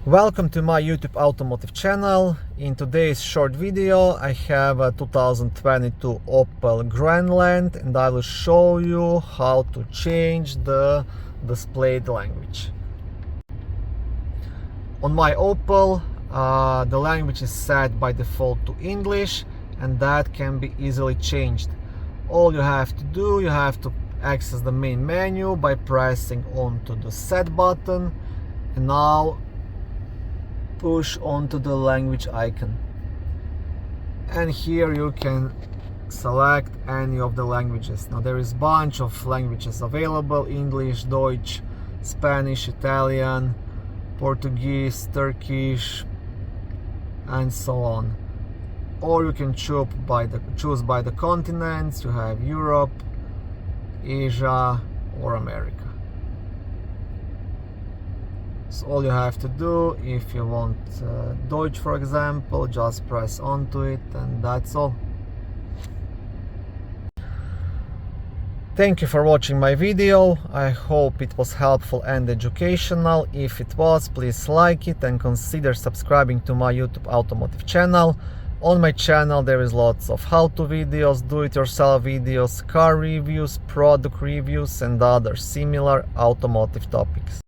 Welcome to my YouTube automotive channel. In today's short video I have a 2022 Opel Grandland and I will show you how to change the displayed language. On my Opel the language is set by default to English, and that can be easily changed. All you have to do, you have to access the main menu by pressing onto the set button, and now push onto the language icon, and here you can select any of the languages. Now there is a bunch of languages available: English, Deutsch, Spanish, Italian, Portuguese, Turkish, and so on. Or you can choose by the continents. You have Europe, Asia, or America. So all you have to do, if you want Deutsch for example, just press onto it, and that's all. Thank you for watching my video. I hope it was helpful and educational. If it was, please like it and consider subscribing to my YouTube automotive channel. On my channel there is lots of how-to videos, do-it-yourself videos, car reviews, product reviews, and other similar automotive topics.